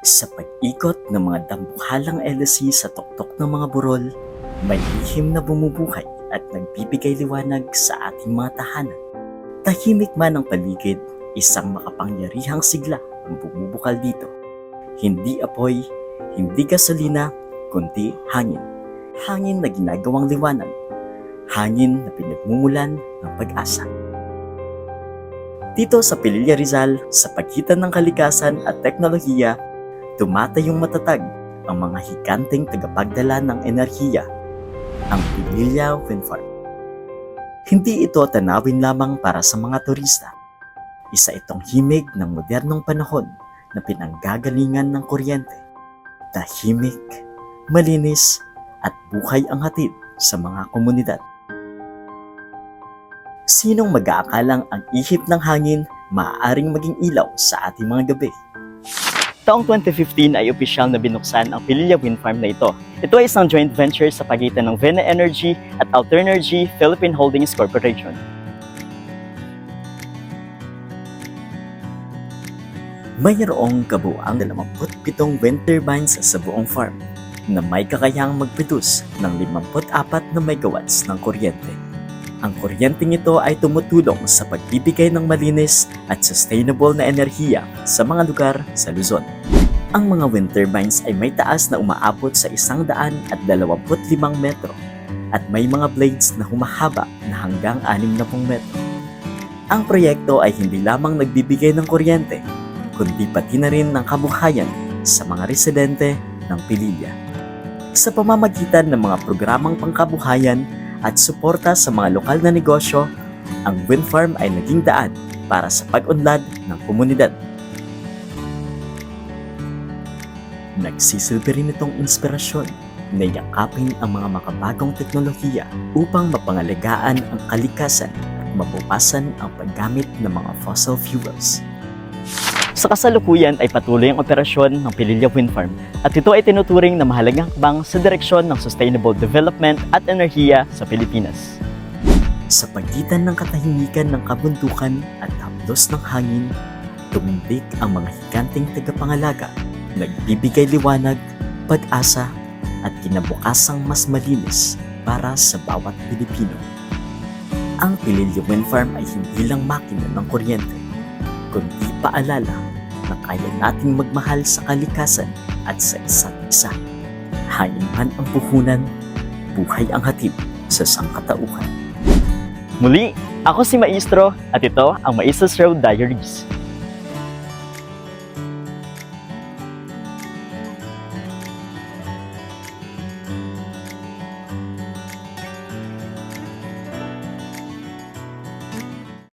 Sa pag-ikot ng mga dambuhalang LSC sa tuktok ng mga burol, may lihim na bumubuhay at nagbibigay liwanag sa ating mga tahanan. Tahimik man ang paligid, isang makapangyarihang sigla ang bumubukal dito. Hindi apoy, hindi gasolina, kundi hangin. Hangin na ginagawang liwanag. Hangin na pinagmumulan ng pag-asa. Dito sa Pililla Rizal, sa pagitan ng kalikasan at teknolohiya, tumatayong matatag ang mga higanteng tagapagdala ng enerhiya, ang Pililla Wind Farm. Hindi ito tanawin lamang para sa mga turista. Isa itong himig ng modernong panahon na pinanggagalingan ng kuryente. Tahimik, malinis, at buhay ang hatid sa mga komunidad. Sinong mag-aakalang ang ihip ng hangin maaaring maging ilaw sa ating mga gabi? Taong 2015 ay opisyal na binuksan ang Pililla Wind Farm na ito. Ito ay isang joint venture sa pagitan ng Vena Energy at Alternergy Philippine Holdings Corporation. Mayroong kabuuang 27 wind turbines sa buong farm na may kakayahang mag-produce ng 54 na megawatts ng kuryente. Ang kuryenteng ito ay tumutulong sa pagbibigay ng malinis at sustainable na enerhiya sa mga lugar sa Luzon. Ang mga wind turbines ay may taas na umaabot sa 125 metro at may mga blades na humahaba na hanggang 60 metro. Ang proyekto ay hindi lamang nagbibigay ng kuryente, kundi pati na rin ng kabuhayan sa mga residente ng Pililla. Sa pamamagitan ng mga programang pangkabuhayan at suporta sa mga lokal na negosyo, ang wind farm ay naging daan para sa pag-unlad ng komunidad. Nagsisilbi rin itong inspirasyon na yakapin ang mga makabagong teknolohiya upang mapangalagaan ang kalikasan at mabawasan ang paggamit ng mga fossil fuels. Sa kasalukuyan ay patuloy ang operasyon ng Pililla Wind Farm at ito ay tinuturing na mahalagang hakbang sa direksyon ng sustainable development at enerhiya sa Pilipinas. Sa pagitan ng katahimikan ng kabundukan at haplos ng hangin, tumindig ang mga higanteng tagapangalaga, nagbibigay liwanag, pag-asa at kinabukasang mas malinis para sa bawat Pilipino. Ang Pililla Wind Farm ay hindi lang makina ng kuryente, kundi paalala na kaya nating magmahal sa kalikasan at sa isa't isa. Hangin man ang puhunan, buhay ang hatid sa sangkatauhan. Muli, ako si Maestro at ito ang Maestro's Road Diaries.